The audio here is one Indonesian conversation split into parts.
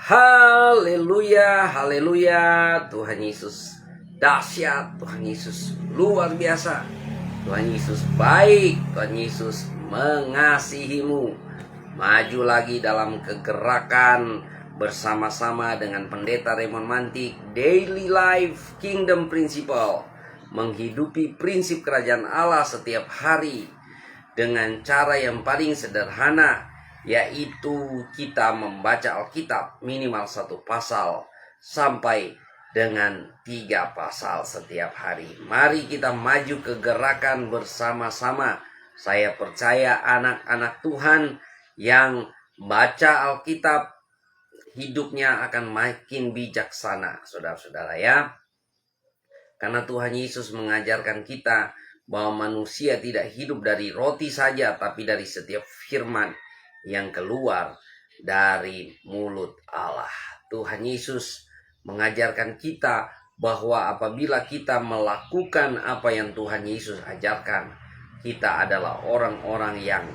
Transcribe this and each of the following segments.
Haleluya, haleluya. Tuhan Yesus dahsyat, Tuhan Yesus luar biasa. Tuhan Yesus baik, Tuhan Yesus mengasihimu. Maju lagi dalam kegerakan bersama-sama dengan Pendeta Raymond Mantik, Daily Life Kingdom Principle. Menghidupi prinsip kerajaan Allah setiap hari dengan cara yang paling sederhana, yaitu kita membaca Alkitab minimal 1 pasal sampai dengan 3 pasal setiap hari. Mari kita maju ke gerakan bersama-sama. Saya percaya anak-anak Tuhan yang baca Alkitab, hidupnya akan makin bijaksana, saudara-saudara ya. Karena Tuhan Yesus mengajarkan kita bahwa manusia tidak hidup dari roti saja, tapi dari setiap firman yang keluar dari mulut Allah. Tuhan Yesus mengajarkan kita bahwa apabila kita melakukan apa yang Tuhan Yesus ajarkan, kita adalah orang-orang yang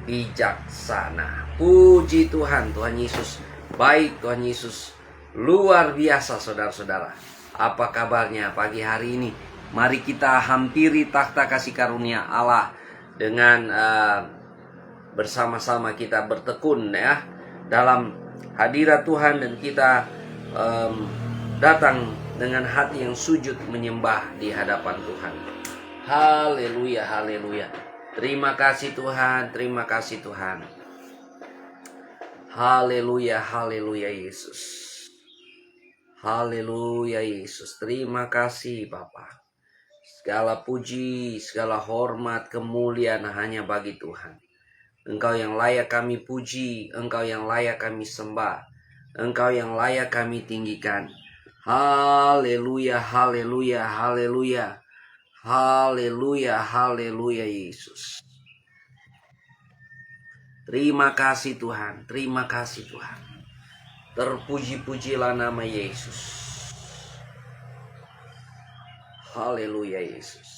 bijaksana. Puji Tuhan, Tuhan Yesus baik, Tuhan Yesus luar biasa, saudara-saudara. Apa kabarnya pagi hari ini? Mari kita hampiri takhta kasih karunia Allah dengan bersama-sama kita bertekun ya dalam hadirat Tuhan, dan kita datang dengan hati yang sujud menyembah di hadapan Tuhan. Haleluya, haleluya. Terima kasih Tuhan, terima kasih Tuhan. Haleluya, haleluya Yesus. Haleluya Yesus. Terima kasih Bapa. Segala puji, segala hormat, kemuliaan hanya bagi Tuhan. Engkau yang layak kami puji, Engkau yang layak kami sembah, Engkau yang layak kami tinggikan. Haleluya, haleluya, haleluya. Haleluya, haleluya Yesus. Terima kasih Tuhan, terima kasih Tuhan. Terpuji-pujilah nama Yesus. Haleluya Yesus.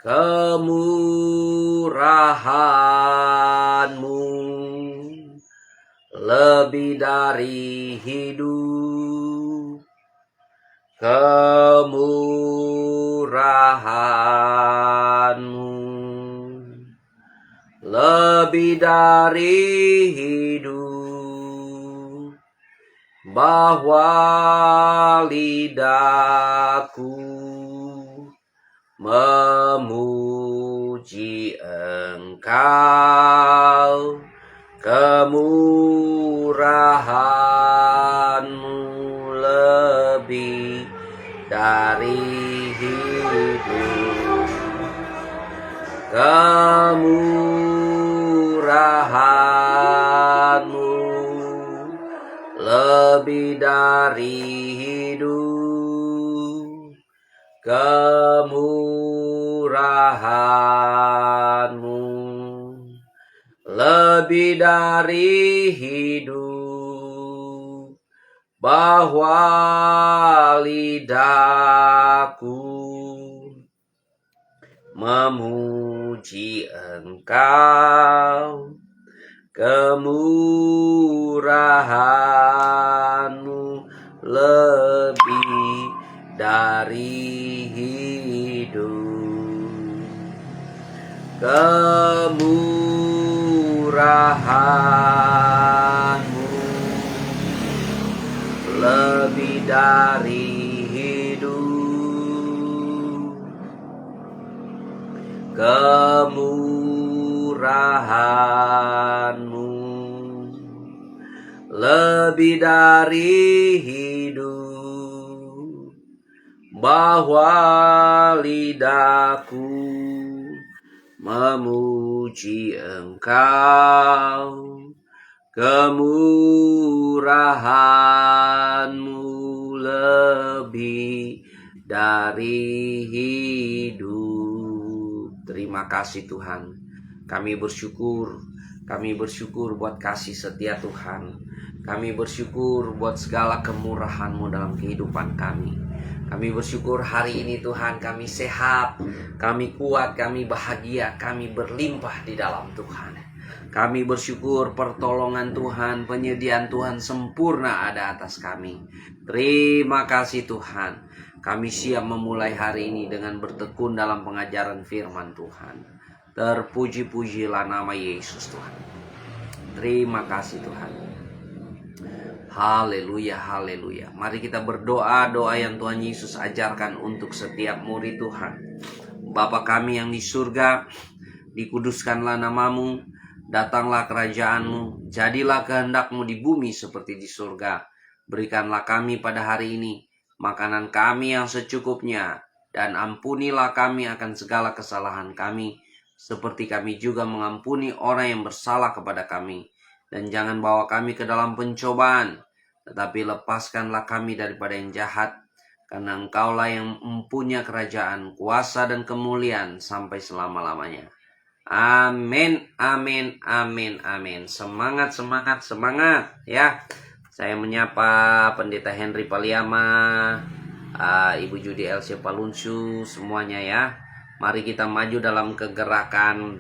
Kemurahan-Mu lebih dari hidup. Kemurahan-Mu lebih dari hidup. Bahwa lidahku memuji Engkau, kemurahan-Mu lebih dari hidup. Kemurahan-Mu lebih dari hidup. Kemurahan-Mu lebih dari hidup. Bahwa lidahku memuji Engkau, kemurahan-Mu lebih dari hidup. Kemurahan-Mu lebih dari hidup. Kemurahan-Mu lebih dari hidup. Bahwa lidahku memuji Engkau, kemurahan-Mu lebih dari hidup. Terima kasih Tuhan. Kami bersyukur buat kasih setia Tuhan. Kami bersyukur buat segala kemurahan-Mu dalam kehidupan kami. Kami bersyukur hari ini Tuhan, kami sehat, kami kuat, kami bahagia, kami berlimpah di dalam Tuhan. Kami bersyukur pertolongan Tuhan, penyediaan Tuhan sempurna ada atas kami. Terima kasih Tuhan. Kami siap memulai hari ini dengan bertekun dalam pengajaran firman Tuhan. Terpuji-pujilah nama Yesus Tuhan. Terima kasih Tuhan. Haleluya, haleluya. Mari kita berdoa doa yang Tuhan Yesus ajarkan untuk setiap murid Tuhan. Bapa kami yang di surga, dikuduskanlah namamu, datanglah kerajaanmu, jadilah kehendakmu di bumi seperti di surga. Berikanlah kami pada hari ini makanan kami yang secukupnya, dan ampunilah kami akan segala kesalahan kami, seperti kami juga mengampuni orang yang bersalah kepada kami. Dan jangan bawa kami ke dalam pencobaan, tetapi lepaskanlah kami daripada yang jahat, karena Engkaulah yang mempunyai kerajaan, kuasa, dan kemuliaan sampai selama-lamanya. Amin, amin, amin, amin. Semangat, semangat, semangat ya. Saya menyapa Pendeta Henry Paliama, Ibu Judi Elsie Palunsu, semuanya ya. Mari kita maju dalam kegerakan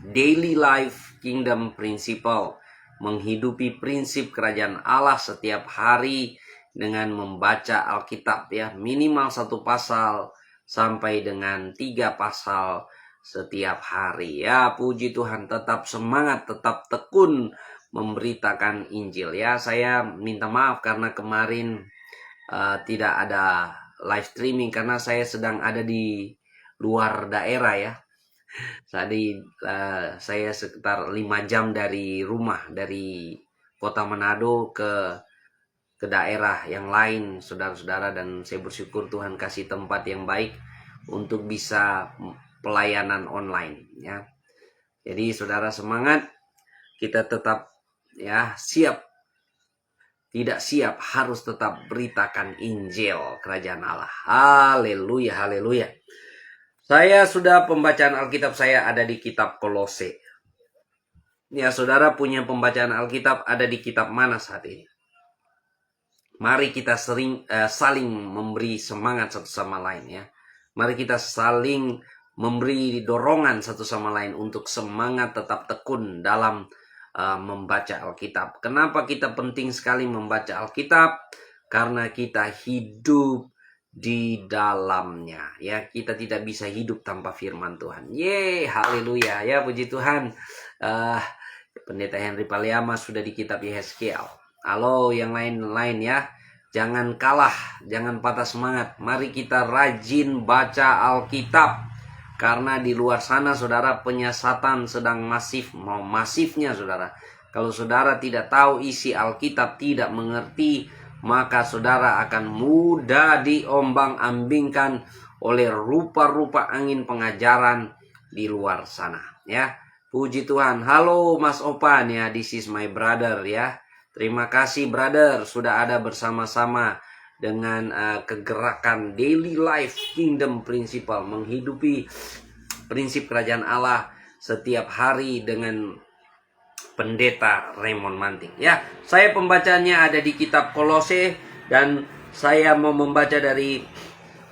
Daily Life Kingdom Principle, menghidupi prinsip kerajaan Allah setiap hari dengan membaca Alkitab ya, minimal 1 pasal sampai dengan 3 pasal setiap hari ya. Puji Tuhan, tetap semangat, tetap tekun memberitakan Injil ya. Saya minta maaf karena kemarin tidak ada live streaming karena saya sedang ada di luar daerah ya. Tadi saya sekitar 5 jam dari rumah, dari kota Manado ke daerah yang lain, saudara-saudara, dan saya bersyukur Tuhan kasih tempat yang baik untuk bisa pelayanan online ya. Jadi saudara semangat, kita tetap ya siap, tidak siap, harus tetap beritakan Injil kerajaan Allah. Haleluya, haleluya. Saya sudah pembacaan Alkitab saya ada di kitab Kolose. Ya, saudara punya pembacaan Alkitab ada di kitab mana saat ini? Mari kita saling memberi semangat satu sama lain ya. Mari kita saling memberi dorongan satu sama lain untuk semangat tetap tekun dalam membaca Alkitab. Kenapa kita penting sekali membaca Alkitab? Karena kita hidup di dalamnya ya. Kita tidak bisa hidup tanpa firman Tuhan. Haleluya ya, puji Tuhan. Pendeta Henry Paliama sudah di kitab Yehezkiel. Halo yang lain-lain ya. Jangan kalah, jangan patah semangat. Mari kita rajin baca Alkitab. Karena di luar sana saudara penyesatan sedang masif, mau masifnya saudara. Kalau saudara tidak tahu isi Alkitab, tidak mengerti, maka saudara akan mudah diombang-ambingkan oleh rupa-rupa angin pengajaran di luar sana ya. Puji Tuhan. Halo Mas Opan ya, this is my brother ya. Terima kasih brother sudah ada bersama-sama dengan kegerakan Daily Life Kingdom Principle, menghidupi prinsip kerajaan Allah setiap hari dengan Pendeta Raymond Manting ya. Saya pembacanya ada di kitab Kolose, dan saya mau membaca dari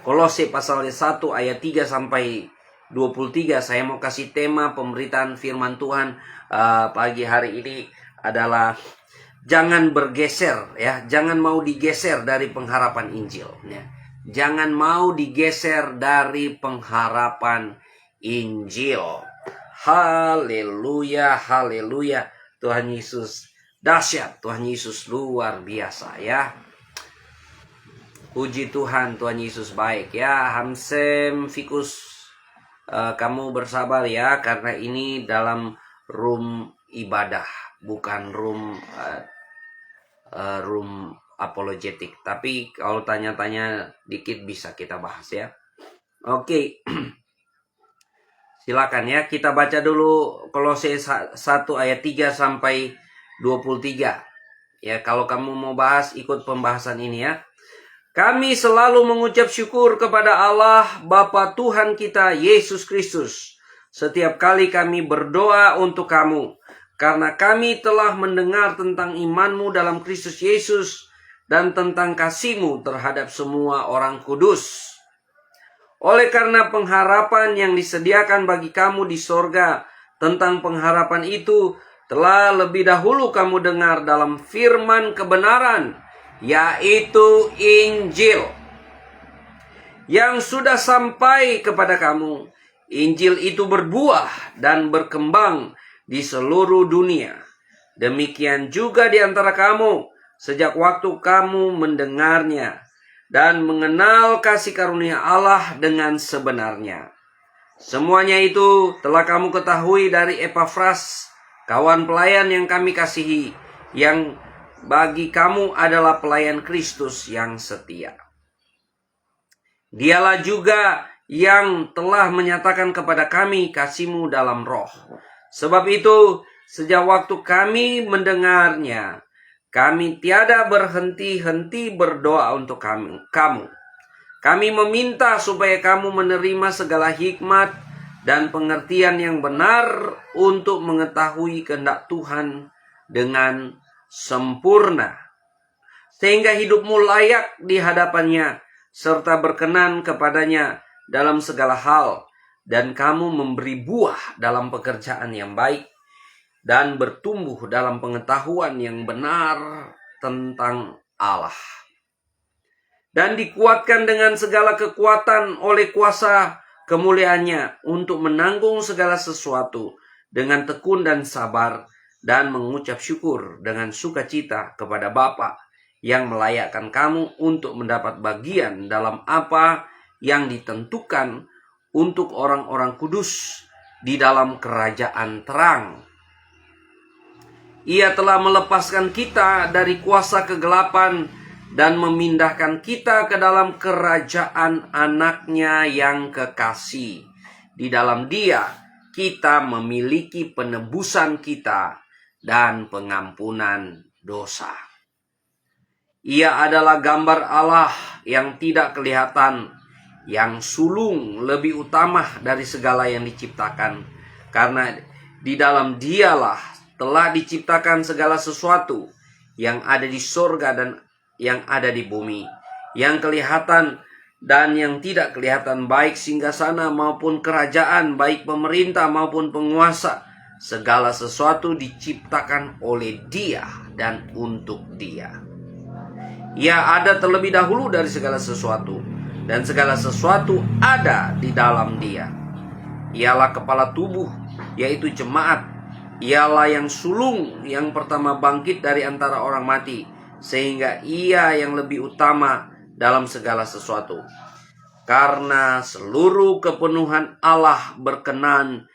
Kolose pasal 1 ayat 3 sampai 23. Saya mau kasih tema pemberitaan firman Tuhan pagi hari ini adalah jangan bergeser ya, jangan mau digeser dari pengharapan Injil ya. Jangan mau digeser dari pengharapan Injil. Haleluya, haleluya. Tuhan Yesus dahsyat, Tuhan Yesus luar biasa ya. Puji Tuhan, Tuhan Yesus baik ya. Hamsem Fikus, kamu bersabar ya, karena ini dalam room ibadah, bukan room apologetik. Tapi kalau tanya-tanya dikit bisa kita bahas ya. Oke. Silakan ya, kita baca dulu Kolose 1 ayat 3 sampai 23. Ya, kalau kamu mau bahas ikut pembahasan ini ya. Kami selalu mengucap syukur kepada Allah Bapa Tuhan kita Yesus Kristus setiap kali kami berdoa untuk kamu, karena kami telah mendengar tentang imanmu dalam Kristus Yesus dan tentang kasihmu terhadap semua orang kudus. Oleh karena pengharapan yang disediakan bagi kamu di sorga tentang pengharapan itu telah lebih dahulu kamu dengar dalam firman kebenaran, yaitu Injil, yang sudah sampai kepada kamu. Injil itu berbuah dan berkembang di seluruh dunia. Demikian juga di antara kamu, sejak waktu kamu mendengarnya dan mengenal kasih karunia Allah dengan sebenarnya. Semuanya itu telah kamu ketahui dari Epafras, kawan pelayan yang kami kasihi, yang bagi kamu adalah pelayan Kristus yang setia. Dialah juga yang telah menyatakan kepada kami kasih-Mu dalam roh. Sebab itu, sejak waktu kami mendengarnya, kami tiada berhenti-henti berdoa untuk kamu. Kami meminta supaya kamu menerima segala hikmat dan pengertian yang benar untuk mengetahui kehendak Tuhan dengan sempurna, sehingga hidupmu layak di hadapannya, serta berkenan kepadanya dalam segala hal, dan kamu memberi buah dalam pekerjaan yang baik, dan bertumbuh dalam pengetahuan yang benar tentang Allah. Dan dikuatkan dengan segala kekuatan oleh kuasa kemuliaannya untuk menanggung segala sesuatu dengan tekun dan sabar, dan mengucap syukur dengan sukacita kepada Bapa yang melayakkan kamu untuk mendapat bagian dalam apa yang ditentukan untuk orang-orang kudus di dalam kerajaan terang. Ia telah melepaskan kita dari kuasa kegelapan dan memindahkan kita ke dalam kerajaan anaknya yang kekasih. Di dalam Dia kita memiliki penebusan kita dan pengampunan dosa. Ia adalah gambar Allah yang tidak kelihatan, yang sulung lebih utama dari segala yang diciptakan, karena di dalam Dialah telah diciptakan segala sesuatu yang ada di sorga dan yang ada di bumi, yang kelihatan dan yang tidak kelihatan, baik singgasana maupun kerajaan, baik pemerintah maupun penguasa. Segala sesuatu diciptakan oleh Dia dan untuk Dia. Ia ada terlebih dahulu dari segala sesuatu, dan segala sesuatu ada di dalam Dia. Ialah kepala tubuh, yaitu jemaat. Ialah yang sulung yang pertama bangkit dari antara orang mati, sehingga Ia yang lebih utama dalam segala sesuatu. Karena seluruh kepenuhan Allah berkenan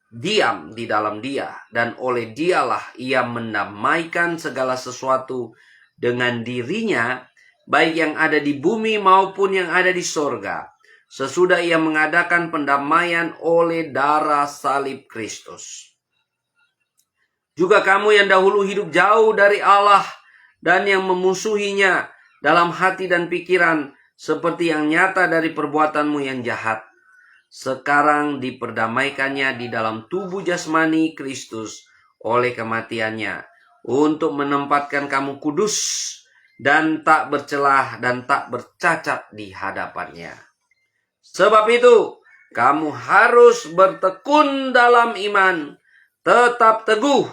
diam di dalam Dia, dan oleh Dialah Ia mendamaikan segala sesuatu dengan dirinya, baik yang ada di bumi maupun yang ada di sorga, sesudah Ia mengadakan pendamaian oleh darah salib Kristus. Juga kamu yang dahulu hidup jauh dari Allah dan yang memusuhinya dalam hati dan pikiran, seperti yang nyata dari perbuatanmu yang jahat, sekarang diperdamaikannya di dalam tubuh jasmani Kristus oleh kematiannya, untuk menempatkan kamu kudus dan tak bercelah dan tak bercacat di hadapannya. Sebab itu, kamu harus bertekun dalam iman, tetap teguh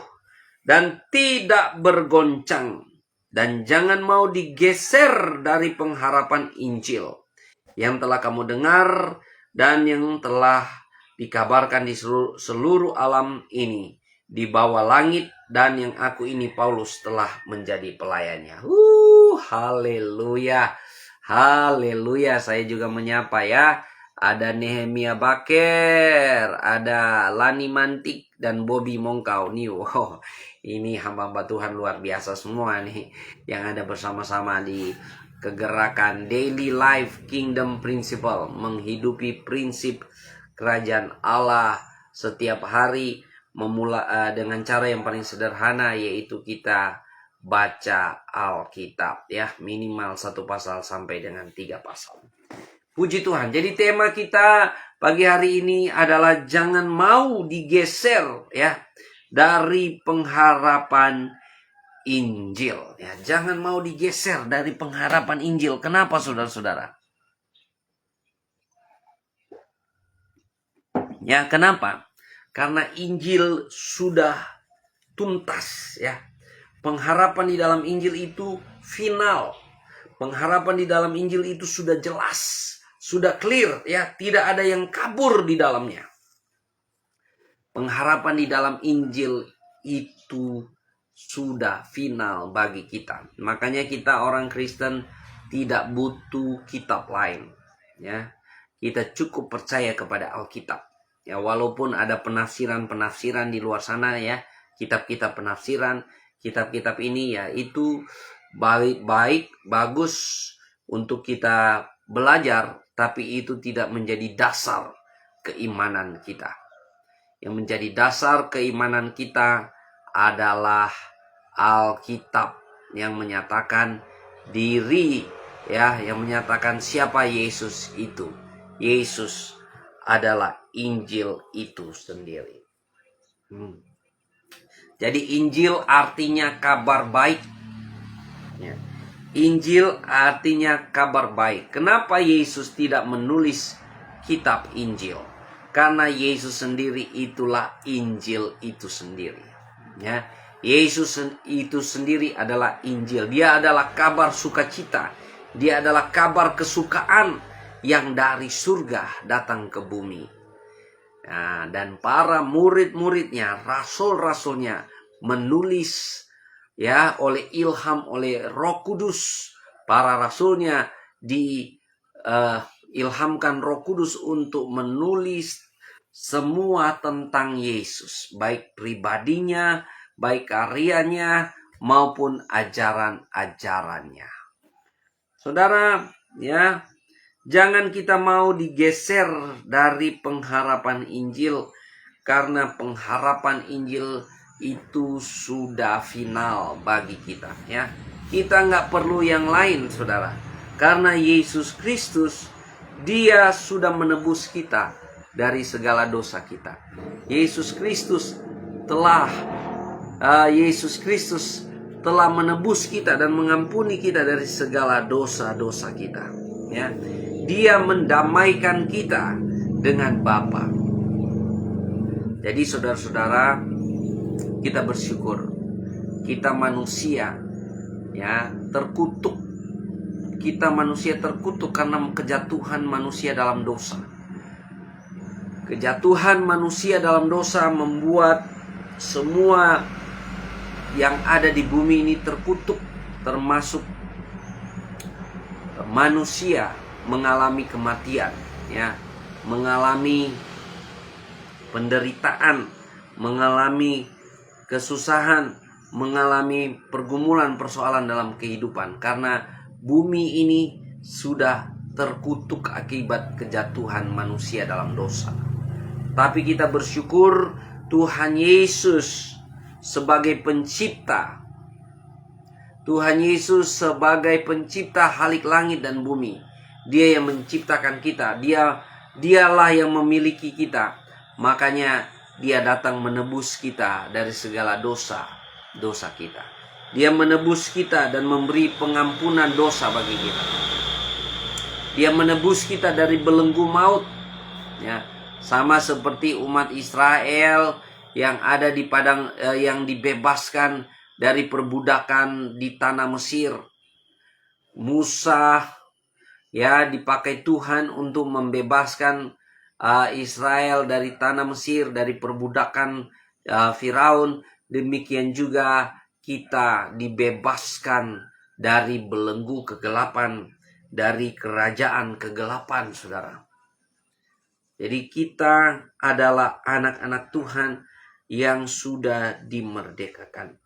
dan tidak bergoncang, dan jangan mau digeser dari pengharapan Injil yang telah kamu dengar dan yang telah dikabarkan di seluruh alam ini, di bawah langit, dan yang aku ini Paulus telah menjadi pelayannya. Haleluya. Haleluya. Saya juga menyapa ya. Ada Nehemia Baker, ada Lani Mantik, dan Bobby Mongkau nih. Wow, ini hamba-hamba Tuhan luar biasa semua nih yang ada bersama-sama di kegerakan Daily Life Kingdom Principle, menghidupi prinsip kerajaan Allah setiap hari, dengan cara yang paling sederhana, yaitu kita baca Alkitab ya, minimal 1 pasal sampai dengan 3 pasal. Puji Tuhan. Jadi tema kita pagi hari ini adalah jangan mau digeser ya dari pengharapan Injil ya. Jangan mau digeser dari pengharapan Injil. Kenapa saudara-saudara? Ya, kenapa? Karena Injil sudah tuntas ya. Pengharapan di dalam Injil itu final. Pengharapan di dalam Injil itu sudah jelas, sudah clear ya, tidak ada yang kabur di dalamnya. Pengharapan di dalam Injil itu sudah final bagi kita. Makanya kita orang Kristen tidak butuh kitab lain ya. Kita cukup percaya kepada Alkitab. Ya, walaupun ada penafsiran-penafsiran di luar sana ya, kitab-kitab penafsiran, kitab-kitab ini ya itu baik, bagus untuk kita belajar, tapi itu tidak menjadi dasar keimanan kita. Yang menjadi dasar keimanan kita adalah Alkitab yang menyatakan diri ya, yang menyatakan siapa Yesus itu. Yesus adalah Injil itu sendiri. Jadi Injil artinya kabar baik. Ya. Injil artinya kabar baik. Kenapa Yesus tidak menulis kitab Injil? Karena Yesus sendiri itulah Injil itu sendiri. Ya. Yesus itu sendiri adalah Injil. Dia adalah kabar sukacita. Dia adalah kabar kesukaan yang dari surga datang ke bumi. Nah, dan para murid-muridnya, rasul-rasulnya menulis ya oleh ilham oleh Roh Kudus. Para rasulnya diilhamkan Roh Kudus untuk menulis semua tentang Yesus, baik pribadinya, baik karyanya maupun ajaran-ajarannya. Saudara, ya, jangan kita mau digeser dari pengharapan Injil, karena pengharapan Injil itu sudah final bagi kita ya. Kita nggak perlu yang lain, saudara, karena Yesus Kristus dia sudah menebus kita dari segala dosa kita. Yesus Kristus telah menebus kita dan mengampuni kita dari segala dosa-dosa kita ya. Dia mendamaikan kita dengan Bapa. Jadi saudara-saudara, kita bersyukur. Kita manusia ya terkutuk. Kita manusia terkutuk karena kejatuhan manusia dalam dosa. Kejatuhan manusia dalam dosa membuat semua yang ada di bumi ini terkutuk, termasuk manusia mengalami kematian ya, mengalami penderitaan, mengalami kesusahan, mengalami pergumulan persoalan dalam kehidupan karena bumi ini sudah terkutuk akibat kejatuhan manusia dalam dosa. Tapi kita bersyukur Tuhan Yesus sebagai pencipta. Tuhan Yesus sebagai pencipta halik langit dan bumi. Dia yang menciptakan kita. Dialah yang memiliki kita. Makanya Dia datang menebus kita dari segala dosa kita. Dia menebus kita dan memberi pengampunan dosa bagi kita. Dia menebus kita dari belenggu maut. Ya, sama seperti umat Israel yang ada di padang yang dibebaskan dari perbudakan di tanah Mesir. Musa ya dipakai Tuhan untuk membebaskan Israel dari tanah Mesir, dari perbudakan Firaun. Demikian juga kita dibebaskan dari belenggu kegelapan, dari kerajaan kegelapan, saudara. Jadi kita adalah anak-anak Tuhan yang sudah dimerdekakan.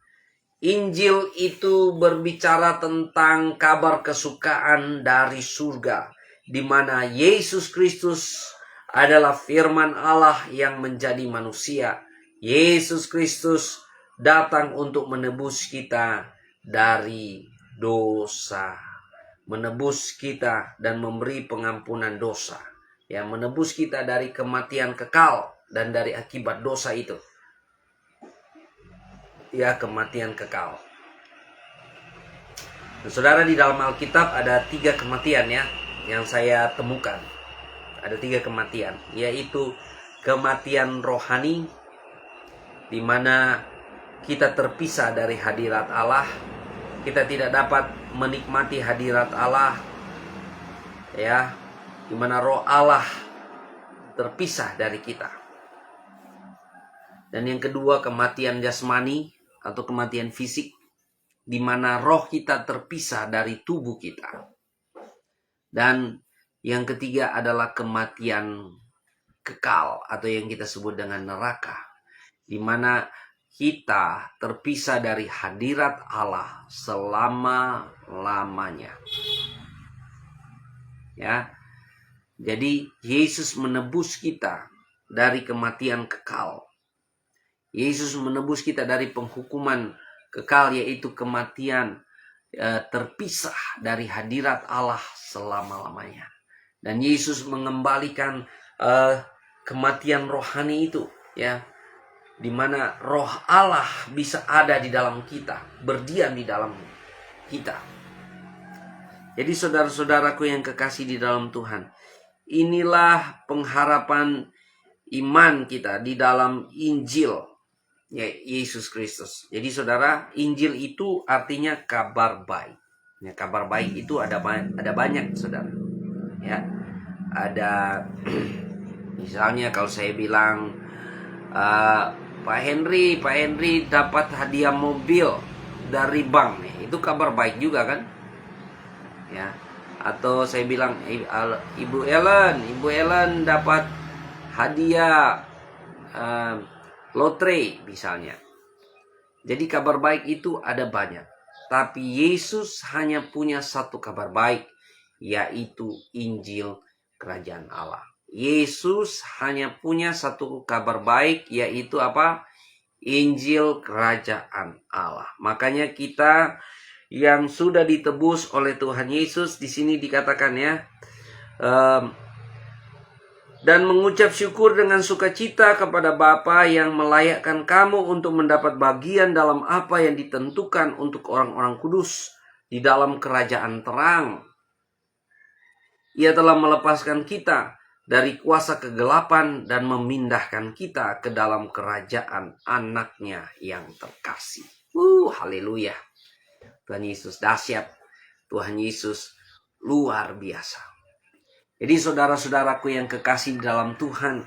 Injil itu berbicara tentang kabar kesukaan dari surga, di mana Yesus Kristus adalah firman Allah yang menjadi manusia. Yesus Kristus datang untuk menebus kita dari dosa, menebus kita dan memberi pengampunan dosa, ya, menebus kita dari kematian kekal dan dari akibat dosa itu. Ya, kematian kekal. Nah, saudara, di dalam Alkitab ada 3 kematian ya yang saya temukan. Ada 3 kematian, yaitu kematian rohani, di mana kita terpisah dari hadirat Allah. Kita tidak dapat menikmati hadirat Allah, ya, di mana roh Allah terpisah dari kita. Dan yang kedua, kematian jasmani atau kematian fisik, di mana roh kita terpisah dari tubuh kita. Dan yang ketiga adalah kematian kekal atau yang kita sebut dengan neraka, di mana kita terpisah dari hadirat Allah selama-lamanya. Ya. Jadi Yesus menebus kita dari kematian kekal. Yesus menebus kita dari penghukuman kekal, yaitu kematian terpisah dari hadirat Allah selama-lamanya. Dan Yesus mengembalikan kematian rohani itu, ya, di mana roh Allah bisa ada di dalam kita, berdiam di dalam kita. Jadi saudara-saudaraku yang kekasih di dalam Tuhan, inilah pengharapan iman kita di dalam Injil, ya, Yesus Kristus. Jadi saudara, Injil itu artinya kabar baik. Ya, kabar baik itu ada banyak, saudara. Ya, ada misalnya kalau saya bilang, Pak Henry dapat hadiah mobil dari bank, itu kabar baik juga kan? Ya. Atau saya bilang Ibu Ellen dapat hadiah lotre misalnya. Jadi kabar baik itu ada banyak. Tapi Yesus hanya punya satu kabar baik, yaitu Injil Kerajaan Allah. Yesus hanya punya satu kabar baik, yaitu apa? Injil Kerajaan Allah. Makanya kita yang sudah ditebus oleh Tuhan Yesus, di sini dikatakan, ya, dan mengucap syukur dengan sukacita kepada Bapa yang melayakkan kamu untuk mendapat bagian dalam apa yang ditentukan untuk orang-orang kudus di dalam kerajaan terang. Ia telah melepaskan kita dari kuasa kegelapan dan memindahkan kita ke dalam kerajaan anaknya yang terkasih. Haleluya. Tuhan Yesus dahsyat. Tuhan Yesus luar biasa. Jadi saudara-saudaraku yang kekasih dalam Tuhan,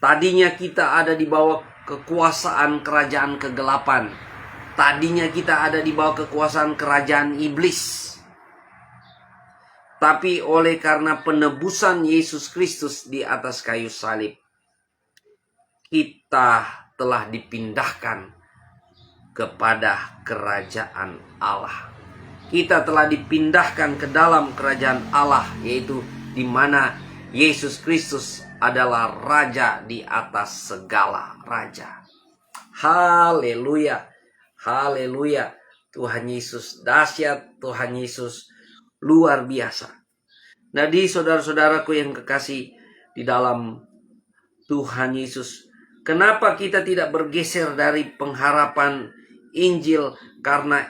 tadinya kita ada di bawah kekuasaan kerajaan kegelapan. Tadinya kita ada di bawah kekuasaan kerajaan iblis. Tapi oleh karena penebusan Yesus Kristus di atas kayu salib, kita telah dipindahkan kepada kerajaan Allah. Kita telah dipindahkan ke dalam kerajaan Allah, yaitu di mana Yesus Kristus adalah raja di atas segala raja. Haleluya. Haleluya. Tuhan Yesus dahsyat, Tuhan Yesus luar biasa. Nah, di saudara-saudaraku yang kekasih di dalam Tuhan Yesus, kenapa kita tidak bergeser dari pengharapan Injil? Karena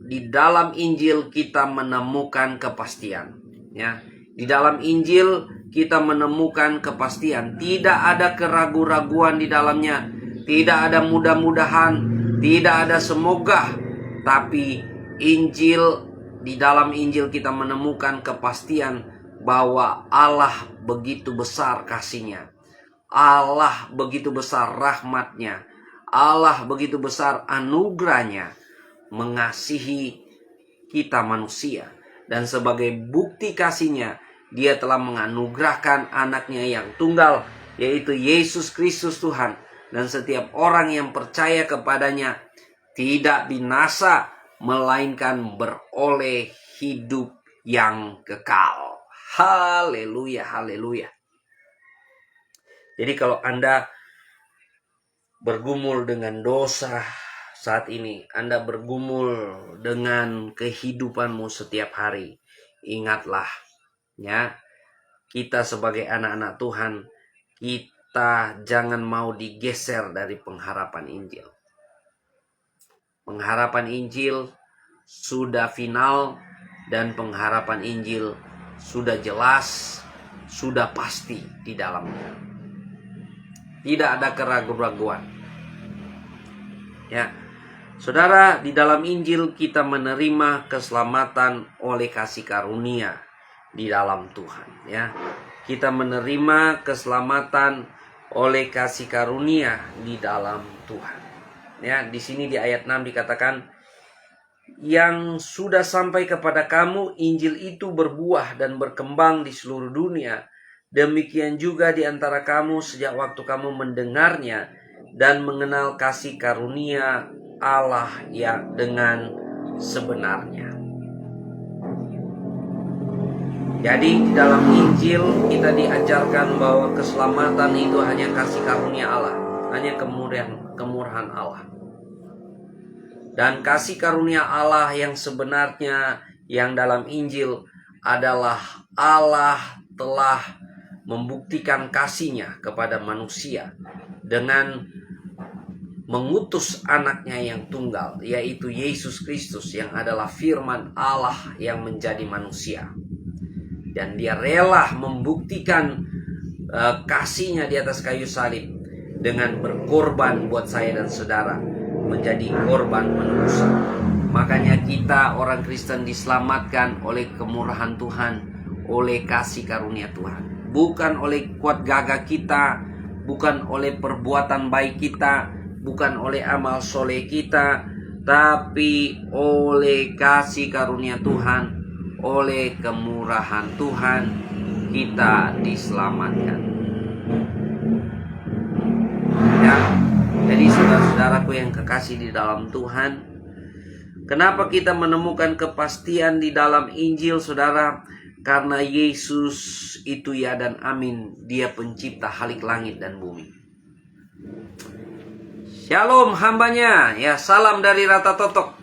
di dalam Injil kita menemukan kepastian, ya. Di dalam Injil kita menemukan kepastian. Tidak ada keraguan-raguan di dalamnya. Tidak ada mudah-mudahan, tidak ada semoga. Tapi Injil, di dalam Injil kita menemukan kepastian bahwa Allah begitu besar kasih-Nya. Allah begitu besar rahmat-Nya. Allah begitu besar anugerah-Nya mengasihi kita manusia. Dan sebagai bukti kasih-Nya, Dia telah menganugerahkan anak-Nya yang tunggal, yaitu Yesus Kristus Tuhan. Dan setiap orang yang percaya kepadanya tidak binasa, melainkan beroleh hidup yang kekal. Haleluya, haleluya. Jadi kalau Anda bergumul dengan dosa saat ini, Anda bergumul dengan kehidupanmu setiap hari, ingatlah, ya, kita sebagai anak-anak Tuhan, kita jangan mau digeser dari pengharapan Injil. Pengharapan Injil sudah final dan pengharapan Injil sudah jelas, sudah pasti di dalamnya. Tidak ada keraguan-raguan. Ya. Saudara, di dalam Injil kita menerima keselamatan oleh kasih karunia di dalam Tuhan, ya. Kita menerima keselamatan oleh kasih karunia di dalam Tuhan. Ya, di sini di ayat 6 dikatakan, yang sudah sampai kepada kamu Injil itu berbuah dan berkembang di seluruh dunia. Demikian juga di antara kamu sejak waktu kamu mendengarnya dan mengenal kasih karunia Allah yang dengan sebenarnya. Jadi di dalam Injil kita diajarkan bahwa keselamatan itu hanya kasih karunia Allah, hanya kemurahan Allah. Dan kasih karunia Allah yang sebenarnya yang dalam Injil adalah Allah telah membuktikan kasih-Nya kepada manusia dengan mengutus anaknya yang tunggal, yaitu Yesus Kristus yang adalah firman Allah yang menjadi manusia. Dan dia rela membuktikan kasih-Nya di atas kayu salib dengan berkorban buat saya dan saudara, menjadi korban penebusan. Makanya kita orang Kristen diselamatkan oleh kemurahan Tuhan, oleh kasih karunia Tuhan. Bukan oleh kuat gagah kita, bukan oleh perbuatan baik kita, bukan oleh amal soleh kita, tapi oleh kasih karunia Tuhan, oleh kemurahan Tuhan kita diselamatkan. Ya, jadi saudara-saudaraku yang kekasih di dalam Tuhan, kenapa kita menemukan kepastian di dalam Injil, saudara? Karena Yesus itu ya dan amin, Dia pencipta halik langit dan bumi. Shalom hambanya, ya salam dari Rata Totok.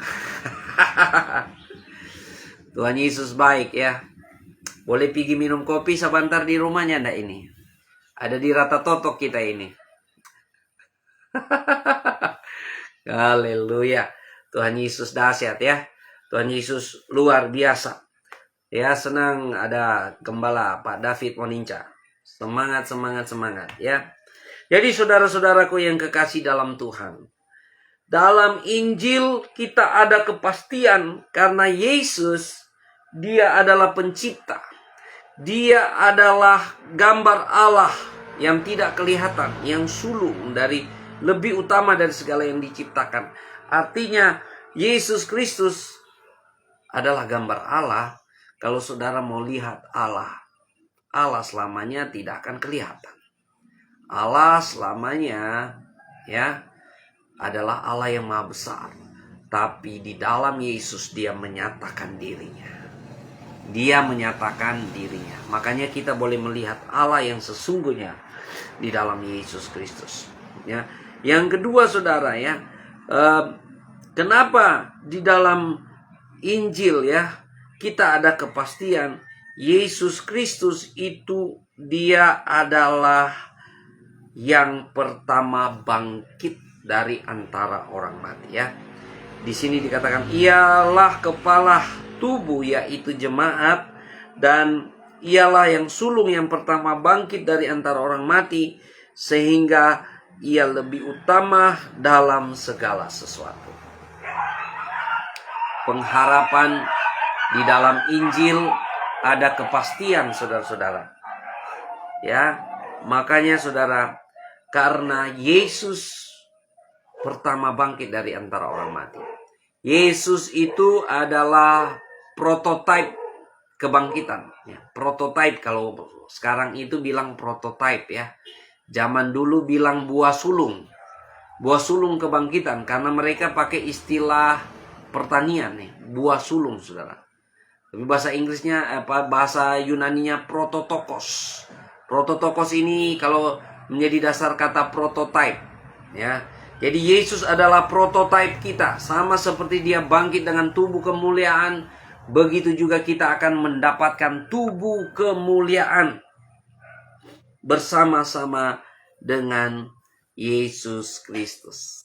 Tuhan Yesus baik ya. Boleh pergi minum kopi sebentar di rumahnya enggak ini? Ada di Rata Totok kita ini. Haleluya. Tuhan Yesus dahsyat ya. Tuhan Yesus luar biasa. Ya, senang ada Gembala Pak David Moninca. Semangat ya. Jadi saudara-saudaraku yang kekasih dalam Tuhan, dalam Injil kita ada kepastian karena Yesus, Dia adalah pencipta. Dia adalah gambar Allah yang tidak kelihatan, yang sulung dari lebih utama dari segala yang diciptakan. Artinya Yesus Kristus adalah gambar Allah. Kalau saudara mau lihat Allah, Allah selamanya tidak akan kelihatan. Allah selamanya ya adalah Allah yang maha besar. Tapi di dalam Yesus Dia menyatakan dirinya. Dia menyatakan dirinya. Makanya kita boleh melihat Allah yang sesungguhnya di dalam Yesus Kristus. Ya. Yang kedua saudara ya, kenapa di dalam Injil ya kita ada kepastian Yesus Kristus itu Dia adalah yang pertama bangkit dari antara orang mati ya. Di sini dikatakan ialah kepala tubuh yaitu jemaat, dan ialah yang sulung yang pertama bangkit dari antara orang mati, sehingga ia lebih utama dalam segala sesuatu. Pengharapan di dalam Injil ada kepastian saudara-saudara. Ya, makanya saudara, karena Yesus pertama bangkit dari antara orang mati. Yesus itu adalah prototipe kebangkitan. Ya, prototipe, kalau sekarang itu bilang prototipe ya. Zaman dulu bilang buah sulung. Buah sulung kebangkitan, karena mereka pakai istilah pertanian nih, buah sulung saudara. Tapi bahasa Inggrisnya bahasa Yunaninya prototokos. Prototokos ini kalau menjadi dasar kata prototype ya. Jadi Yesus adalah prototipe kita, sama seperti Dia bangkit dengan tubuh kemuliaan, begitu juga kita akan mendapatkan tubuh kemuliaan bersama-sama dengan Yesus Kristus.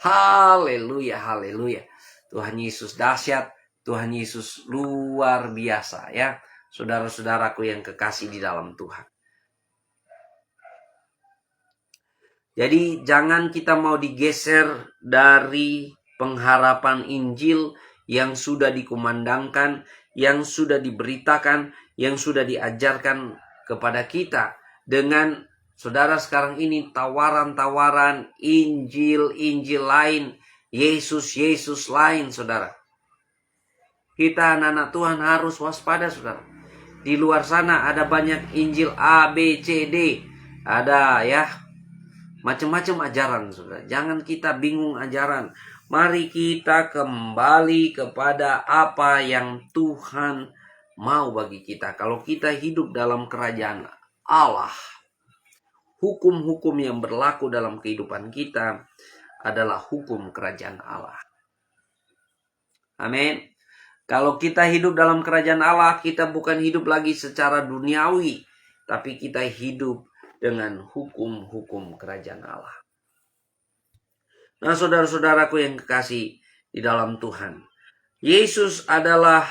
Haleluya, haleluya. Tuhan Yesus dahsyat, Tuhan Yesus luar biasa ya. Saudara-saudaraku yang kekasih di dalam Tuhan. Jadi jangan kita mau digeser dari pengharapan Injil yang sudah dikumandangkan, yang sudah diberitakan, yang sudah diajarkan kepada kita. Dengan saudara sekarang ini tawaran-tawaran Injil lain, Yesus lain, saudara. Kita anak-anak Tuhan harus waspada, saudara. Di luar sana ada banyak Injil A, B, C, D. Ada ya macam-macam ajaran, saudara. Jangan kita bingung ajaran. Mari kita kembali kepada apa yang Tuhan mau bagi kita. Kalau kita hidup dalam kerajaan Allah, hukum-hukum yang berlaku dalam kehidupan kita adalah hukum kerajaan Allah. Amin. Kalau kita hidup dalam kerajaan Allah, kita bukan hidup lagi secara duniawi, tapi kita hidup dengan hukum-hukum kerajaan Allah. Nah, saudara-saudaraku yang kekasih di dalam Tuhan, Yesus adalah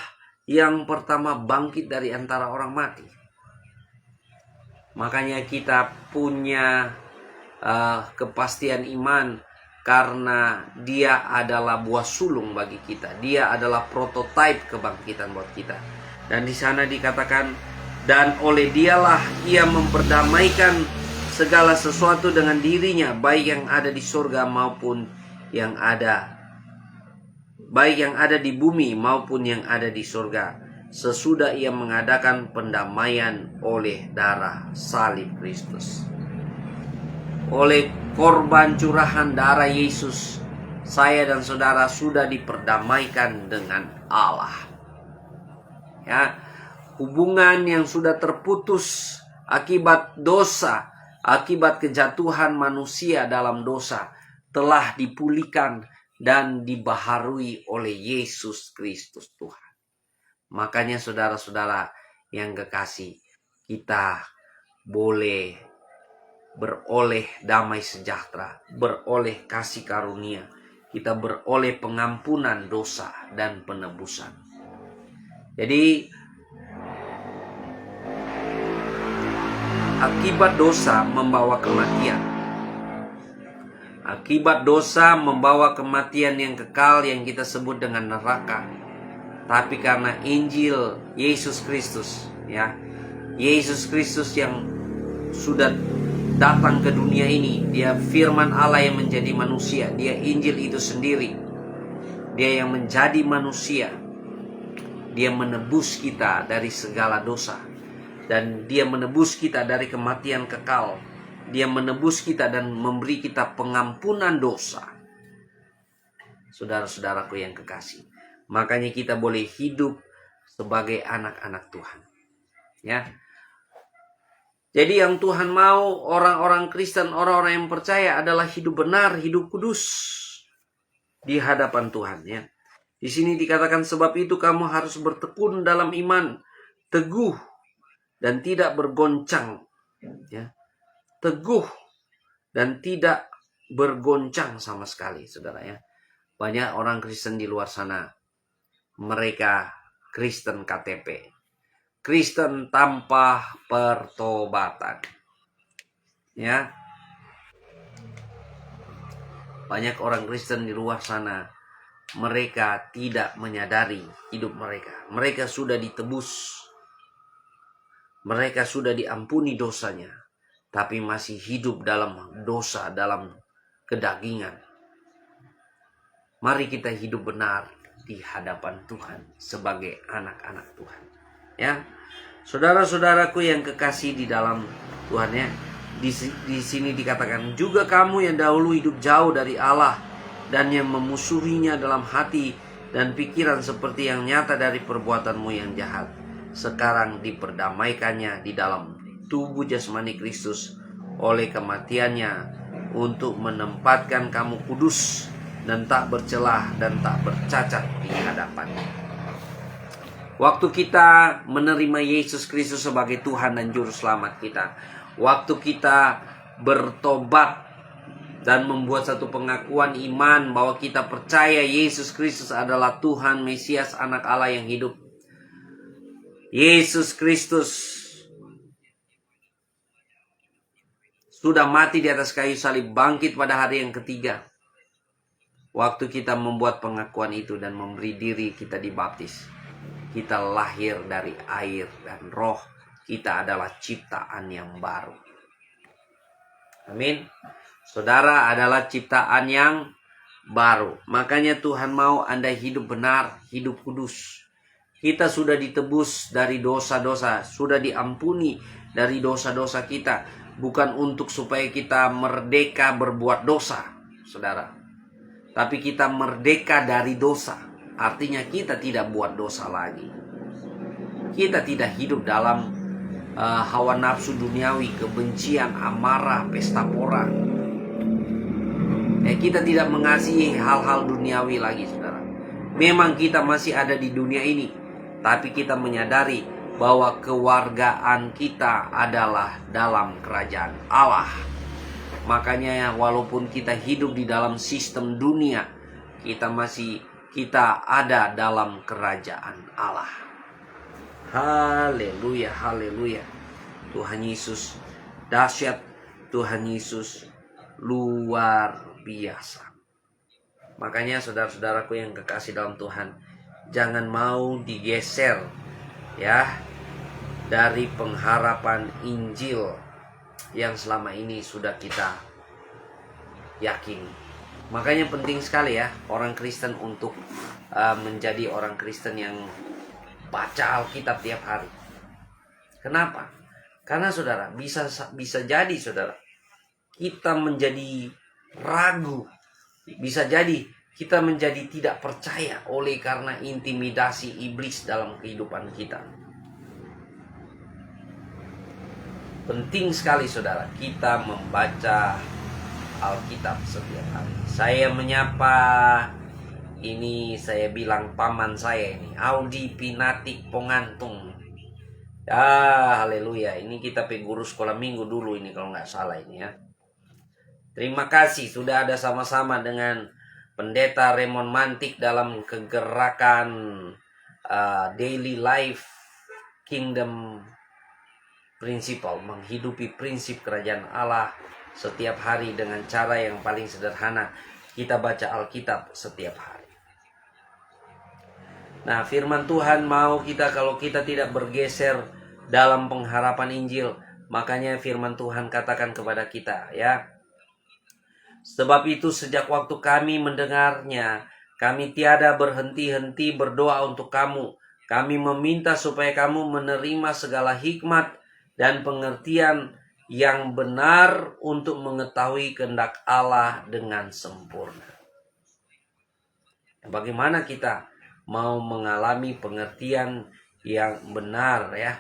yang pertama bangkit dari antara orang mati. Makanya kita punya kepastian iman, karena dia adalah buah sulung bagi kita. Dia adalah prototipe kebangkitan buat kita. Dan di sana dikatakan, dan oleh dialah ia memperdamaikan segala sesuatu dengan dirinya, baik yang ada di surga maupun yang ada, baik yang ada di bumi maupun yang ada di surga, sesudah ia mengadakan pendamaian oleh darah salib Kristus. Oleh korban curahan darah Yesus, saya dan saudara sudah diperdamaikan dengan Allah. Ya, hubungan yang sudah terputus akibat dosa, akibat kejatuhan manusia dalam dosa, telah dipulihkan dan dibaharui oleh Yesus Kristus Tuhan. Makanya saudara-saudara yang kekasih, kita boleh beroleh damai sejahtera, beroleh kasih karunia, kita beroleh pengampunan dosa dan penebusan. Jadi akibat dosa membawa kematian. Akibat dosa membawa kematian yang kekal yang kita sebut dengan neraka. Tapi karena Injil Yesus Kristus, ya, Yesus Kristus yang sudah datang ke dunia ini, dia firman Allah yang menjadi manusia, dia Injil itu sendiri, dia yang menjadi manusia, dia menebus kita dari segala dosa, dan dia menebus kita dari kematian kekal, dia menebus kita dan memberi kita pengampunan dosa. Saudara-saudaraku yang kekasih, makanya kita boleh hidup sebagai anak-anak Tuhan, ya. Jadi yang Tuhan mau orang-orang Kristen, orang-orang yang percaya adalah hidup benar, hidup kudus di hadapan Tuhan, ya. Di sini dikatakan, sebab itu kamu harus bertekun dalam iman, teguh dan tidak bergoncang, ya. Teguh dan tidak bergoncang sama sekali, saudara, ya. Banyak orang Kristen di luar sana, mereka Kristen KTP, Kristen tanpa pertobatan, ya. Banyak orang Kristen di luar sana, mereka tidak menyadari hidup mereka. Mereka sudah ditebus, mereka sudah diampuni dosanya, tapi masih hidup dalam dosa, dalam kedagingan. Mari kita hidup benar di hadapan Tuhan sebagai anak-anak Tuhan, ya. Saudara-saudaraku yang kekasih di dalam Tuhan, ya, di sini dikatakan, juga kamu yang dahulu hidup jauh dari Allah dan yang memusuhinya dalam hati dan pikiran seperti yang nyata dari perbuatanmu yang jahat, sekarang diperdamaikannya di dalam tubuh jasmani Kristus oleh kematiannya, untuk menempatkan kamu kudus dan tak bercelah dan tak bercacat di hadapannya. Waktu kita menerima Yesus Kristus sebagai Tuhan dan Juru Selamat kita, waktu kita bertobat dan membuat satu pengakuan iman bahwa kita percaya Yesus Kristus adalah Tuhan, Mesias, Anak Allah yang hidup, Yesus Kristus sudah mati di atas kayu salib, bangkit pada hari yang ketiga. Waktu kita membuat pengakuan itu dan memberi diri kita dibaptis, kita lahir dari air dan roh. Kita adalah ciptaan yang baru. Amin. Saudara adalah ciptaan yang baru. Makanya Tuhan mau Anda hidup benar, hidup kudus. Kita sudah ditebus dari dosa-dosa, sudah diampuni dari dosa-dosa kita. Bukan untuk supaya kita merdeka berbuat dosa, saudara. Tapi kita merdeka dari dosa. Artinya kita tidak buat dosa lagi. Kita tidak hidup dalam hawa nafsu duniawi, kebencian, amarah, pesta pora. Kita tidak mengasihi hal-hal duniawi lagi, saudara. Memang kita masih ada di dunia ini, tapi kita menyadari bahwa kewargaan kita adalah dalam kerajaan Allah. Makanya walaupun kita hidup di dalam sistem dunia, kita ada dalam kerajaan Allah. Haleluya, haleluya. Tuhan Yesus dahsyat, Tuhan Yesus luar biasa. Makanya saudara-saudaraku yang kekasih dalam Tuhan, jangan mau digeser ya dari pengharapan Injil yang selama ini sudah kita yakini. Makanya penting sekali ya orang Kristen untuk menjadi orang Kristen yang baca Alkitab tiap hari. Kenapa? Karena saudara, bisa jadi saudara, kita menjadi ragu. Bisa jadi kita menjadi tidak percaya oleh karena intimidasi iblis dalam kehidupan kita. Penting sekali saudara, kita membaca Alkitab setiap hari. Saya menyapa, ini saya bilang paman saya ini, Audi Pinatik Pongantung. Haleluya. Ini kita guru sekolah minggu dulu ini kalau nggak salah ini ya. Terima kasih sudah ada sama-sama dengan Pendeta Raymond Mantik dalam kegerakan Daily Life Kingdom Principle, menghidupi prinsip kerajaan Allah setiap hari dengan cara yang paling sederhana. Kita baca Alkitab setiap hari. Nah, firman Tuhan mau kita, kalau kita tidak bergeser dalam pengharapan Injil, makanya firman Tuhan katakan kepada kita ya. Sebab itu sejak waktu kami mendengarnya, kami tiada berhenti-henti berdoa untuk kamu. Kami meminta supaya kamu menerima segala hikmat dan pengertian yang benar untuk mengetahui kehendak Allah dengan sempurna. Bagaimana kita mau mengalami pengertian yang benar ya?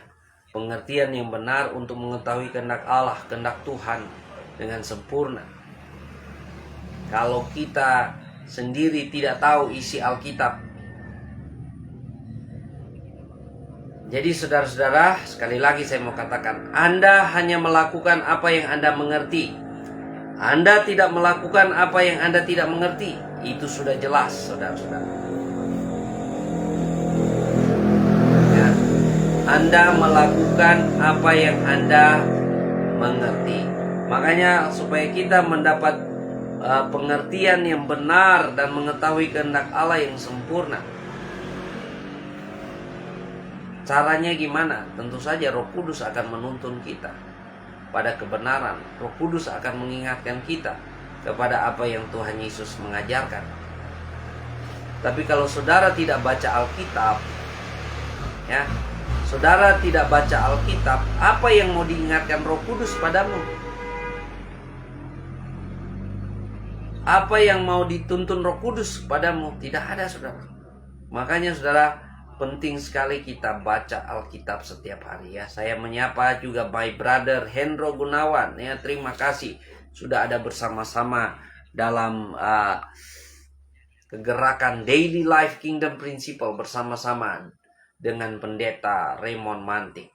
Pengertian yang benar untuk mengetahui kehendak Allah, kehendak Tuhan dengan sempurna. Kalau kita sendiri tidak tahu isi Alkitab. Jadi saudara-saudara, sekali lagi saya mau katakan, Anda hanya melakukan apa yang Anda mengerti. Anda tidak melakukan apa yang Anda tidak mengerti. Itu sudah jelas, saudara-saudara. Ya. Anda melakukan apa yang Anda mengerti. Makanya supaya kita mendapat pengertian yang benar dan mengetahui kehendak Allah yang sempurna. Caranya gimana? Tentu saja Roh Kudus akan menuntun kita pada kebenaran. Roh Kudus akan mengingatkan kita kepada apa yang Tuhan Yesus mengajarkan. Tapi kalau saudara tidak baca Alkitab, ya, saudara tidak baca Alkitab, apa yang mau diingatkan Roh Kudus padamu? Apa yang mau dituntun Roh Kudus padamu? Tidak ada, saudara. Makanya saudara, penting sekali kita baca Alkitab setiap hari ya. Saya menyapa juga my brother Hendro Gunawan ya. Terima kasih sudah ada bersama-sama dalam kegerakan Daily Life Kingdom Principle bersama-sama dengan Pendeta Raymond Mantik.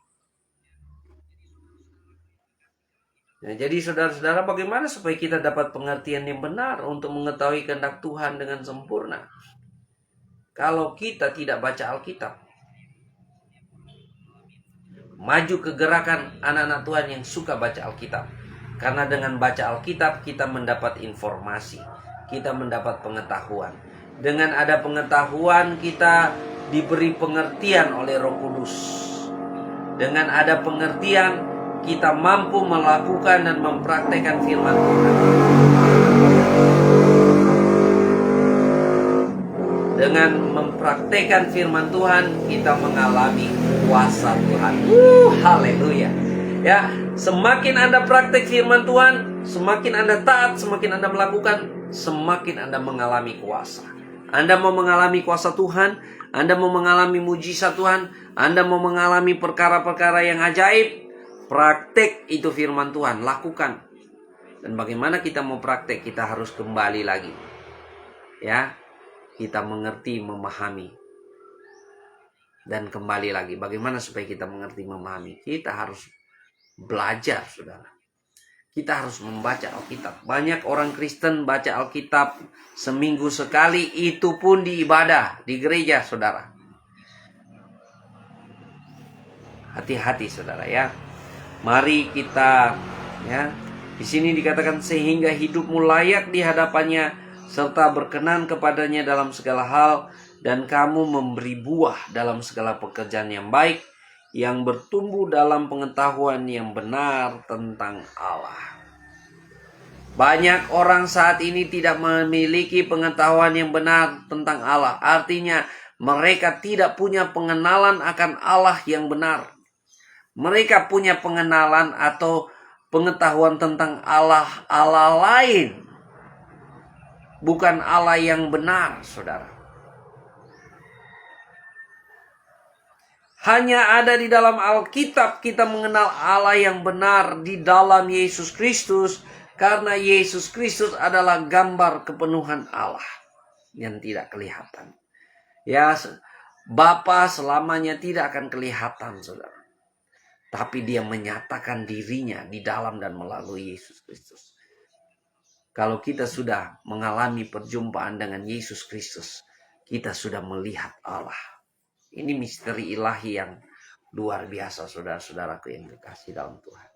Nah, jadi saudara-saudara, bagaimana supaya kita dapat pengertian yang benar untuk mengetahui kehendak Tuhan dengan sempurna? Kalau kita tidak baca Alkitab, maju ke gerakan anak-anak Tuhan yang suka baca Alkitab. Karena dengan baca Alkitab kita mendapat informasi, kita mendapat pengetahuan. Dengan ada pengetahuan kita diberi pengertian oleh Roh Kudus. Dengan ada pengertian kita mampu melakukan dan mempraktekkan firman Tuhan. Dengan mempraktekkan firman Tuhan kita mengalami kuasa Tuhan. Haleluya. Ya, semakin Anda praktek firman Tuhan, semakin Anda taat, semakin Anda melakukan, semakin Anda mengalami kuasa. Anda mau mengalami kuasa Tuhan, Anda mau mengalami mujizat Tuhan, Anda mau mengalami perkara-perkara yang ajaib, praktek itu firman Tuhan, lakukan. Dan bagaimana kita mau praktek? Kita harus kembali lagi. Ya, kita mengerti, memahami. Dan kembali lagi, bagaimana supaya kita mengerti, memahami? Kita harus belajar, saudara. Kita harus membaca Alkitab. Banyak orang Kristen baca Alkitab seminggu sekali, itu pun di ibadah, di gereja, saudara. Hati-hati, saudara, ya. Mari kita, ya, di sini dikatakan sehingga hidupmu layak di hadapannya serta berkenan kepadanya dalam segala hal, dan kamu memberi buah dalam segala pekerjaan yang baik, yang bertumbuh dalam pengetahuan yang benar tentang Allah. Banyak orang saat ini tidak memiliki pengetahuan yang benar tentang Allah. Artinya mereka tidak punya pengenalan akan Allah yang benar. Mereka punya pengenalan atau pengetahuan tentang Allah lain, bukan Allah yang benar, saudara. Hanya ada di dalam Alkitab kita mengenal Allah yang benar, di dalam Yesus Kristus. Karena Yesus Kristus adalah gambar kepenuhan Allah yang tidak kelihatan. Ya, Bapa selamanya tidak akan kelihatan, saudara. Tapi dia menyatakan dirinya di dalam dan melalui Yesus Kristus. Kalau kita sudah mengalami perjumpaan dengan Yesus Kristus, kita sudah melihat Allah. Ini misteri ilahi yang luar biasa, saudara-saudaraku yang dikasihi dalam Tuhan.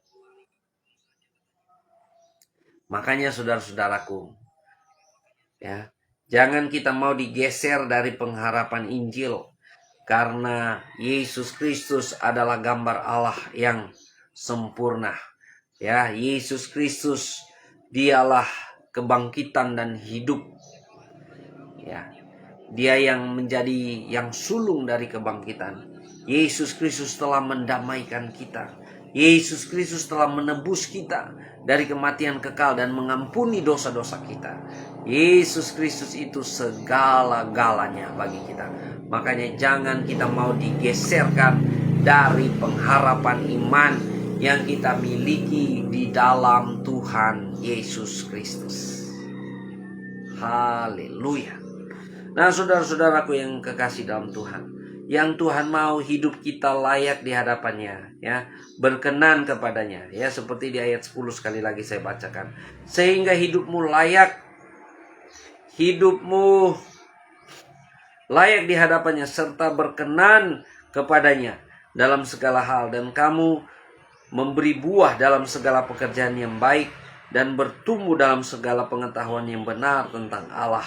Makanya saudara-saudaraku, ya, jangan kita mau digeser dari pengharapan Injil. Karena Yesus Kristus adalah gambar Allah yang sempurna. Ya, Yesus Kristus dialah kebangkitan dan hidup. Ya, dia yang menjadi yang sulung dari kebangkitan. Yesus Kristus telah mendamaikan kita. Yesus Kristus telah menebus kita dari kematian kekal dan mengampuni dosa-dosa kita. Yesus Kristus itu segala-galanya bagi kita. Makanya jangan kita mau digeserkan dari pengharapan iman yang kita miliki di dalam Tuhan Yesus Kristus. Haleluya. Nah, saudara-saudaraku yang kekasih dalam Tuhan, yang Tuhan mau hidup kita layak di hadapannya, ya, berkenan kepadanya, ya, seperti di ayat 10 sekali lagi saya bacakan. Sehingga hidupmu layak di hadapannya serta berkenan kepadanya dalam segala hal, dan kamu memberi buah dalam segala pekerjaan yang baik dan bertumbuh dalam segala pengetahuan yang benar tentang Allah.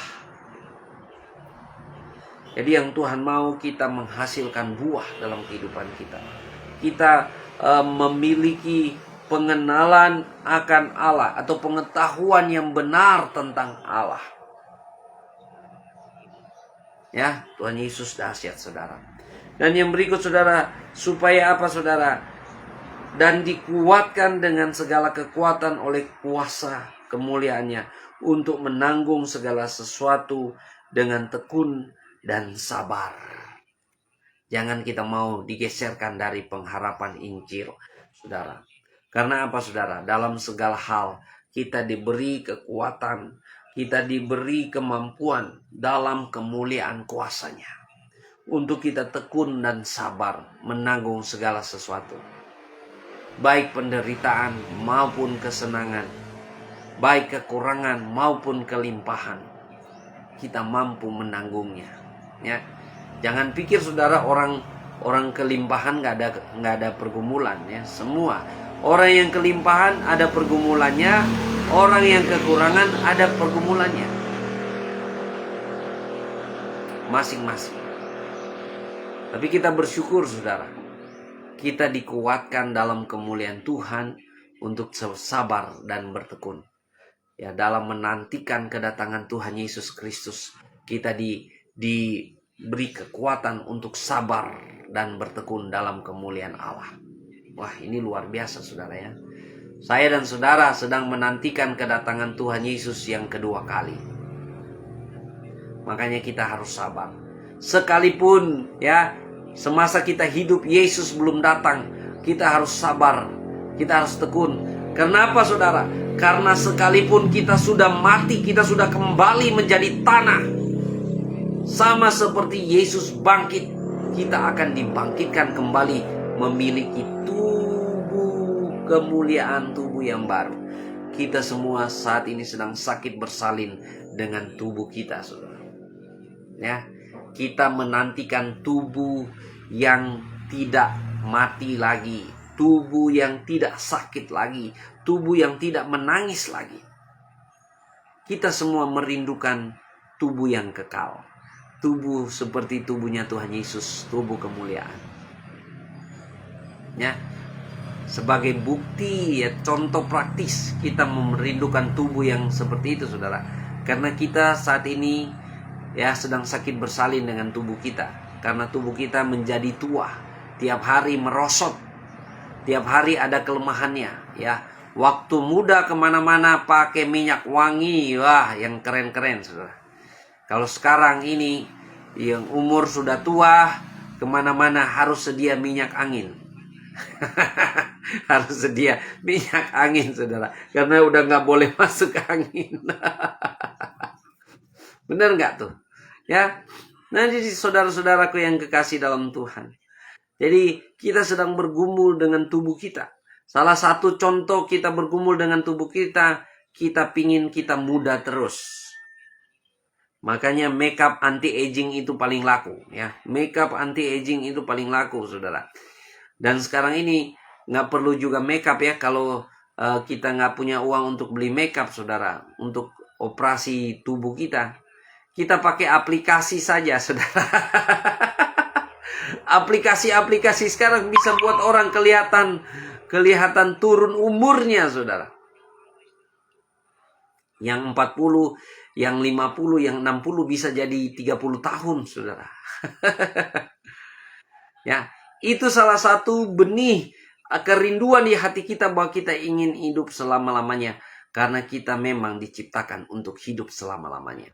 Jadi yang Tuhan mau kita menghasilkan buah dalam kehidupan kita. Kita memiliki pengenalan akan Allah atau pengetahuan yang benar tentang Allah. Ya, Tuhan Yesus dahsyat, saudara. Dan yang berikut, saudara, supaya apa, saudara? Dan dikuatkan dengan segala kekuatan oleh kuasa kemuliaannya untuk menanggung segala sesuatu dengan tekun dan sabar. Jangan kita mau digeserkan dari pengharapan Injil, saudara. Karena apa, saudara? Dalam segala hal kita diberi kekuatan, kita diberi kemampuan dalam kemuliaan kuasanya untuk kita tekun dan sabar menanggung segala sesuatu, baik penderitaan maupun kesenangan, baik kekurangan maupun kelimpahan. Kita mampu menanggungnya. Ya, jangan pikir, saudara, orang kelimpahan nggak ada pergumulan, ya. Semua Orang yang kelimpahan ada pergumulannya, orang yang kekurangan ada pergumulannya. Masing-masing. Tapi kita bersyukur saudara, kita dikuatkan dalam kemuliaan Tuhan untuk sabar dan bertekun. Ya, dalam menantikan kedatangan Tuhan Yesus Kristus, kita diberi kekuatan untuk sabar dan bertekun dalam kemuliaan Allah. Wah, ini luar biasa saudara ya. Saya dan saudara sedang menantikan kedatangan Tuhan Yesus yang kedua kali. Makanya kita harus sabar. Sekalipun ya, semasa kita hidup Yesus belum datang, kita harus sabar. Kita harus tekun. Kenapa saudara? Karena sekalipun kita sudah mati, kita sudah kembali menjadi tanah. Sama seperti Yesus bangkit, kita akan dibangkitkan kembali memiliki tubuh kemuliaan, tubuh yang baru. Kita semua saat ini sedang sakit bersalin dengan tubuh kita saudara. Ya, kita menantikan tubuh yang tidak mati lagi, tubuh yang tidak sakit lagi, tubuh yang tidak menangis lagi. Kita semua merindukan tubuh yang kekal, tubuh seperti tubuhnya Tuhan Yesus, tubuh kemuliaan. Ya, sebagai bukti ya, contoh praktis kita merindukan tubuh yang seperti itu saudara. Karena kita saat ini ya sedang sakit bersalin dengan tubuh kita. Karena tubuh kita menjadi tua, tiap hari merosot, tiap hari ada kelemahannya ya. Waktu muda kemana-mana pakai minyak wangi, wah yang keren-keren saudara. Kalau sekarang ini yang umur sudah tua, kemana-mana harus sedia minyak angin. Harus sedia minyak angin saudara, karena udah gak boleh masuk angin. Benar gak tuh? Ya, nah jadi saudara-saudaraku yang kekasih dalam Tuhan, jadi kita sedang bergumul dengan tubuh kita. Salah satu contoh kita bergumul dengan tubuh kita, kita pingin kita muda terus. Makanya makeup anti-aging itu paling laku ya. Makeup anti-aging itu paling laku saudara. Dan sekarang ini gak perlu juga makeup ya. Kalau kita gak punya uang untuk beli makeup saudara, untuk operasi tubuh kita, kita pakai aplikasi saja saudara. Aplikasi-aplikasi sekarang bisa buat orang kelihatan turun umurnya saudara. Yang 40, yang 50, yang 60 bisa jadi 30 tahun saudara. Ya, itu salah satu benih kerinduan di hati kita bahwa kita ingin hidup selama-lamanya. Karena kita memang diciptakan untuk hidup selama-lamanya.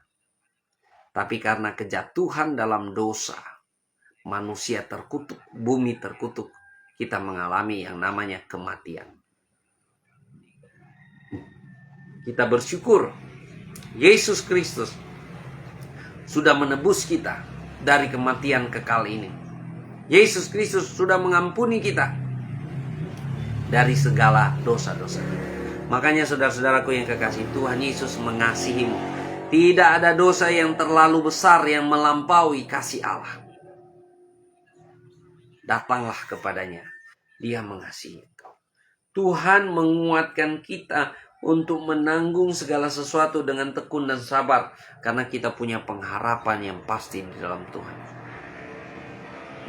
Tapi karena kejatuhan dalam dosa, manusia terkutuk, bumi terkutuk, kita mengalami yang namanya kematian. Kita bersyukur Yesus Kristus sudah menebus kita dari kematian kekal ini. Yesus Kristus sudah mengampuni kita dari segala dosa-dosa kita. Makanya saudara-saudaraku yang kekasih, Tuhan Yesus mengasihimu. Tidak ada dosa yang terlalu besar yang melampaui kasih Allah. Datanglah kepadanya, Dia mengasihi engkau. Tuhan menguatkan kita untuk menanggung segala sesuatu dengan tekun dan sabar, karena kita punya pengharapan yang pasti di dalam Tuhan.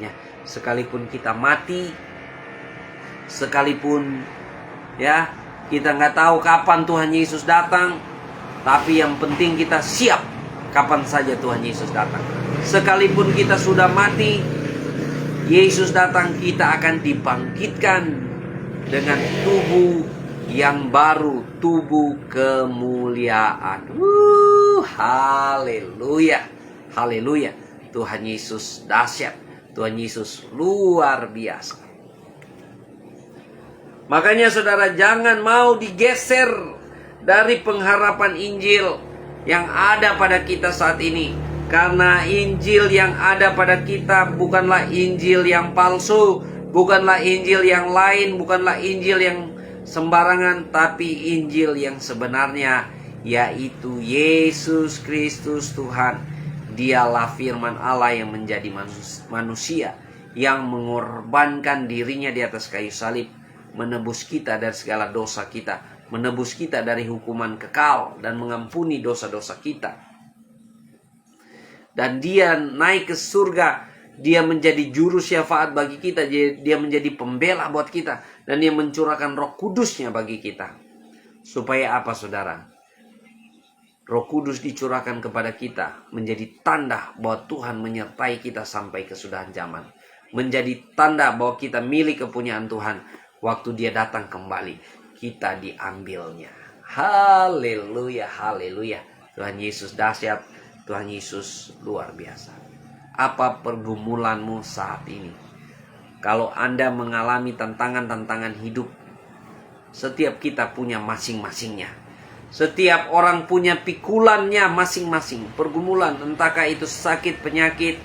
Ya, sekalipun kita mati, sekalipun ya kita nggak tahu kapan Tuhan Yesus datang, tapi yang penting kita siap kapan saja Tuhan Yesus datang. Sekalipun kita sudah mati, Yesus datang, kita akan dibangkitkan dengan tubuh yang baru, tubuh kemuliaan. Haleluya, haleluya. Tuhan Yesus dahsyat, Tuhan Yesus luar biasa. Makanya saudara, jangan mau digeser dari pengharapan Injil yang ada pada kita saat ini. Karena Injil yang ada pada kita bukanlah Injil yang palsu, bukanlah Injil yang lain, bukanlah Injil yang sembarangan, tapi Injil yang sebenarnya, yaitu Yesus Kristus Tuhan. Dialah firman Allah yang menjadi manusia, yang mengorbankan dirinya di atas kayu salib menebus kita dari segala dosa kita, menebus kita dari hukuman kekal, dan mengampuni dosa-dosa kita. Dan dia naik ke surga, dia menjadi juru syafaat bagi kita, dia menjadi pembela buat kita, dan dia mencurahkan Roh Kudusnya bagi kita. Supaya apa, saudara? Roh Kudus dicurahkan kepada kita menjadi tanda bahwa Tuhan menyertai kita sampai kesudahan zaman. Menjadi tanda bahwa kita milik kepunyaan Tuhan. Waktu dia datang kembali, kita diambilnya. Haleluya, haleluya. Tuhan Yesus dahsyat, Tuhan Yesus luar biasa. Apa pergumulanmu saat ini? Kalau Anda mengalami tantangan-tantangan hidup, setiap kita punya masing-masingnya. Setiap orang punya pikulannya masing-masing. Pergumulan, entahkah itu sakit, penyakit,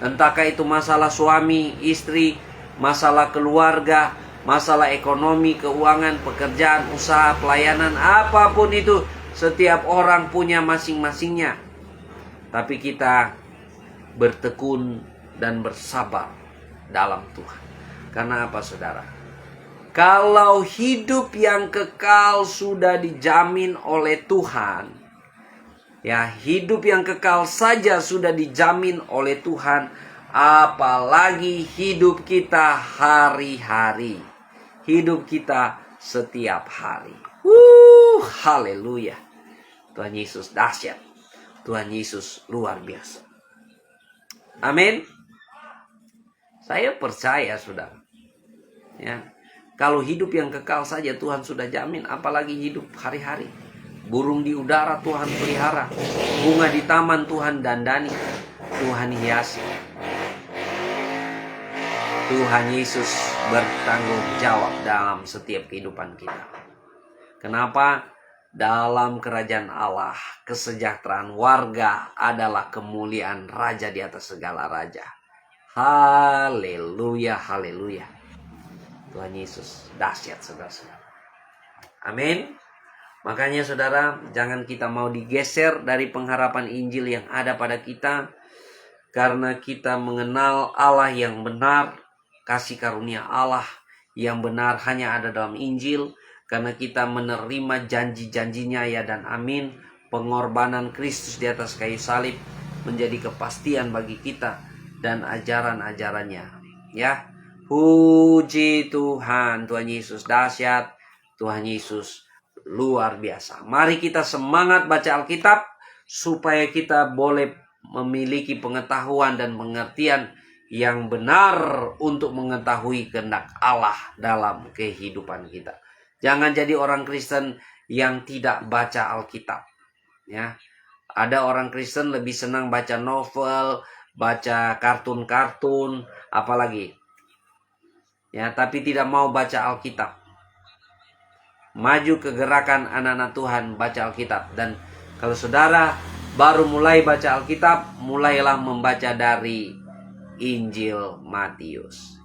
entahkah itu masalah suami, istri, masalah keluarga, masalah ekonomi, keuangan, pekerjaan, usaha, pelayanan, apapun itu. Setiap orang punya masing-masingnya. Tapi kita bertekun dan bersabar dalam Tuhan. Karena apa, saudara? Kalau hidup yang kekal sudah dijamin oleh Tuhan, ya, hidup yang kekal saja sudah dijamin oleh Tuhan, apalagi hidup kita hari-hari, hidup kita setiap hari. Haleluya. Tuhan Yesus dahsyat, Tuhan Yesus luar biasa. Amin. Saya percaya, saudara, ya, kalau hidup yang kekal saja Tuhan sudah jamin, apalagi hidup hari-hari. Burung di udara Tuhan pelihara, bunga di taman Tuhan dandani, Tuhan hiasi. Tuhan Yesus bertanggung jawab dalam setiap kehidupan kita. Kenapa? Dalam kerajaan Allah, kesejahteraan warga adalah kemuliaan Raja di atas segala raja. Haleluya, haleluya. Tuhan Yesus dahsyat, saudara-saudara. Amin. Makanya, saudara, jangan kita mau digeser dari pengharapan Injil yang ada pada kita. Karena kita mengenal Allah yang benar. Kasih karunia Allah yang benar hanya ada dalam Injil. Karena kita menerima janji-janjinya, ya dan amin. Pengorbanan Kristus di atas kayu salib menjadi kepastian bagi kita. Dan ajaran-ajarannya, ya. Puji Tuhan, Tuhan Yesus dahsyat, Tuhan Yesus luar biasa. Mari kita semangat baca Alkitab supaya kita boleh memiliki pengetahuan dan pengertian yang benar untuk mengetahui kehendak Allah dalam kehidupan kita. Jangan jadi orang Kristen yang tidak baca Alkitab, ya. Ada orang Kristen lebih senang baca novel, baca kartun-kartun, apalagi, ya, tapi tidak mau baca Alkitab. Maju ke gerakan anak-anak Tuhan, baca Alkitab. Dan kalau saudara baru mulai baca Alkitab, mulailah membaca dari Injil Matius.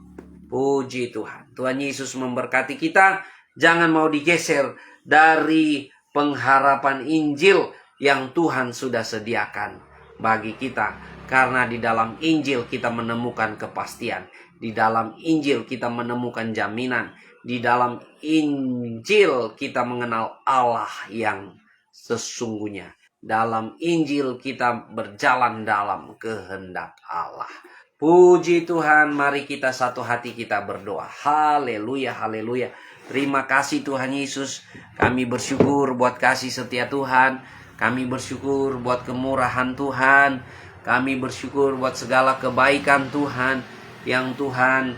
Puji Tuhan. Tuhan Yesus memberkati kita. Jangan mau digeser dari pengharapan Injil yang Tuhan sudah sediakan bagi kita. Karena di dalam Injil kita menemukan kepastian. Di dalam Injil kita menemukan jaminan. Di dalam Injil kita mengenal Allah yang sesungguhnya. Dalam Injil kita berjalan dalam kehendak Allah. Puji Tuhan, mari kita satu hati kita berdoa. Haleluya, haleluya. Terima kasih Tuhan Yesus. Kami bersyukur buat kasih setia Tuhan. Kami bersyukur buat kemurahan Tuhan. Kami bersyukur buat segala kebaikan Tuhan yang Tuhan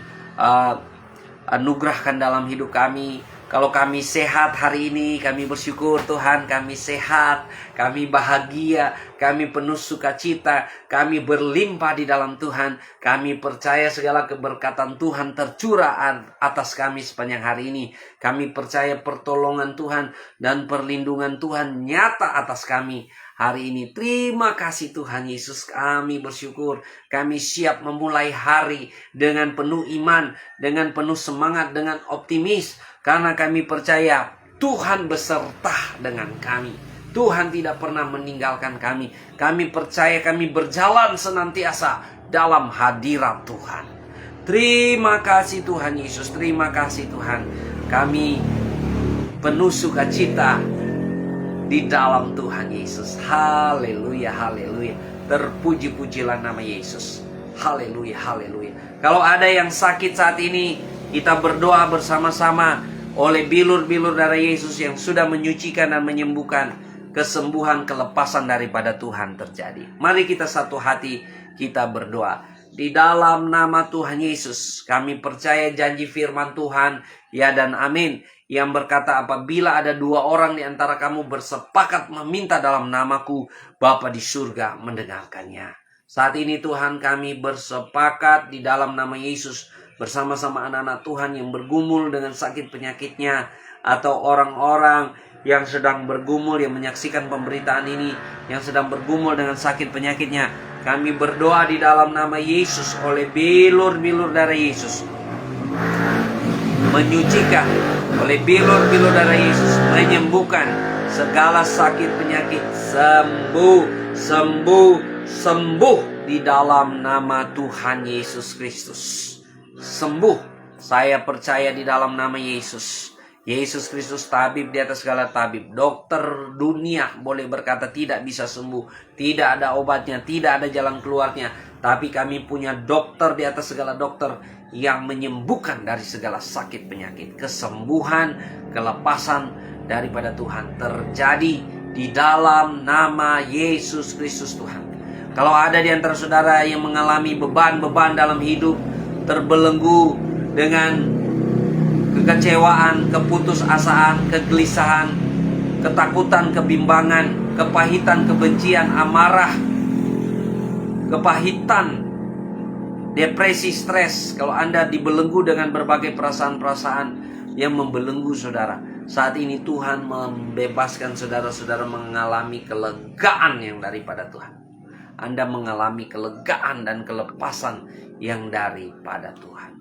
anugerahkan dalam hidup kami. Kalau kami sehat hari ini, kami bersyukur Tuhan, kami sehat, kami bahagia, kami penuh sukacita, kami berlimpah di dalam Tuhan. Kami percaya segala keberkatan Tuhan tercurah atas kami sepanjang hari ini. Kami percaya pertolongan Tuhan dan perlindungan Tuhan nyata atas kami hari ini. Terima kasih Tuhan Yesus, kami bersyukur. Kami siap memulai hari dengan penuh iman, dengan penuh semangat, dengan optimis. Karena kami percaya Tuhan beserta dengan kami. Tuhan tidak pernah meninggalkan kami. Kami percaya kami berjalan senantiasa dalam hadirat Tuhan. Terima kasih Tuhan Yesus. Terima kasih Tuhan. Kami penuh sukacita di dalam Tuhan Yesus. Haleluya, haleluya. Terpuji-pujilah nama Yesus. Haleluya, haleluya. Kalau ada yang sakit saat ini, kita berdoa bersama-sama oleh bilur-bilur darah Yesus yang sudah menyucikan dan menyembuhkan. Kesembuhan, kelepasan daripada Tuhan terjadi. Mari kita satu hati, kita berdoa. Di dalam nama Tuhan Yesus, kami percaya janji firman Tuhan, ya dan amin, yang berkata apabila ada 2 orang di antara kamu bersepakat meminta dalam namaku, Bapa di surga mendengarkannya. Saat ini Tuhan, kami bersepakat di dalam nama Yesus bersama-sama anak-anak Tuhan yang bergumul dengan sakit penyakitnya, atau orang-orang yang sedang bergumul, yang menyaksikan pemberitaan ini, yang sedang bergumul dengan sakit penyakitnya. Kami berdoa di dalam nama Yesus oleh bilur-bilur darah Yesus, menyucikan, oleh bilur-bilur darah Yesus, menyembuhkan segala sakit penyakit. Sembuh, sembuh, sembuh di dalam nama Tuhan Yesus Kristus. Sembuh, saya percaya di dalam nama Yesus. Yesus Kristus tabib di atas segala tabib. Dokter dunia boleh berkata tidak bisa sembuh, tidak ada obatnya, tidak ada jalan keluarnya. Tapi kami punya dokter di atas segala dokter yang menyembuhkan dari segala sakit penyakit. Kesembuhan, kelepasan daripada Tuhan terjadi di dalam nama Yesus Kristus Tuhan. Kalau ada di antara saudara yang mengalami beban-beban dalam hidup, terbelenggu dengan kekecewaan, keputusasaan, kegelisahan, ketakutan, kebimbangan, kepahitan, kebencian, amarah, kepahitan, depresi, stres. Kalau Anda dibelenggu dengan berbagai perasaan-perasaan yang membelenggu saudara, saat ini Tuhan membebaskan saudara-saudara mengalami kelegaan yang daripada Tuhan. Anda mengalami kelegaan dan kelepasan yang daripada Tuhan.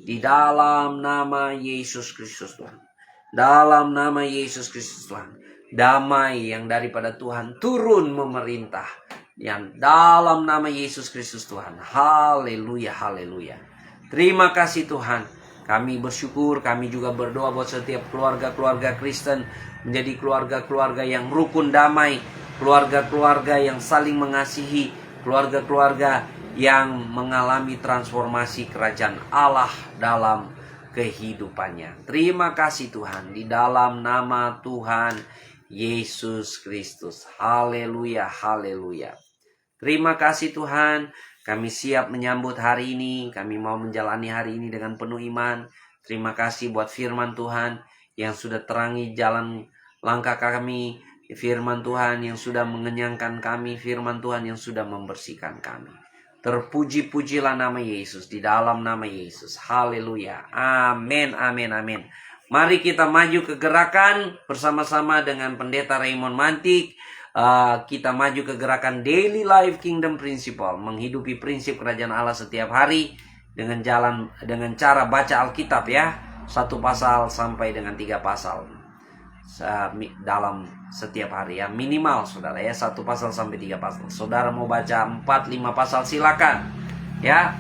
Di dalam nama Yesus Kristus Tuhan. Dalam nama Yesus Kristus Tuhan. Damai yang daripada Tuhan turun memerintah. Yang dalam nama Yesus Kristus Tuhan. Haleluya, haleluya. Terima kasih Tuhan. Kami bersyukur, kami juga berdoa buat setiap keluarga-keluarga Kristen. Menjadi keluarga-keluarga yang rukun damai. Keluarga-keluarga yang saling mengasihi. Keluarga-keluarga yang mengalami transformasi kerajaan Allah dalam kehidupannya. Terima kasih Tuhan, di dalam nama Tuhan Yesus Kristus. Haleluya, haleluya. Terima kasih Tuhan, kami siap menyambut hari ini. Kami mau menjalani hari ini dengan penuh iman. Terima kasih buat firman Tuhan yang sudah terangi jalan langkah kami. Firman Tuhan yang sudah mengenyangkan kami. Firman Tuhan yang sudah membersihkan kami. Terpuji-pujilah nama Yesus, di dalam nama Yesus. Haleluya. Amin, amin, amin. Mari kita maju ke gerakan bersama-sama dengan Pendeta Raymond Mantik. Kita maju ke gerakan Daily Life Kingdom Principle. Menghidupi prinsip kerajaan Allah setiap hari dengan cara baca Alkitab ya. 1 pasal sampai dengan 3 pasal. Dalam setiap hari ya, minimal saudara ya, 1 pasal sampai 3 pasal. Saudara mau baca 4-5 pasal silakan ya.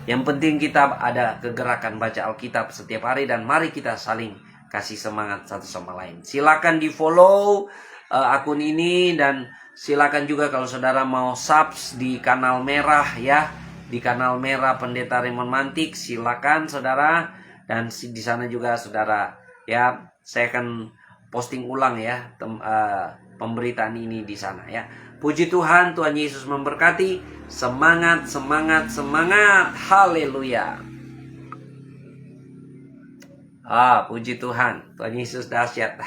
Yang penting kita ada kegerakan baca Alkitab setiap hari, dan mari kita saling kasih semangat satu sama lain. Silakan di follow akun ini, dan silakan juga kalau saudara mau subs di kanal merah ya, di kanal merah Pendeta Raymond Mantik, silakan saudara. Dan di sana juga saudara ya, saya akan posting ulang ya pemberitaan ini di sana ya. Puji Tuhan, Tuhan Yesus memberkati. Semangat, semangat, semangat. Haleluya. Puji Tuhan. Tuhan Yesus dahsyat.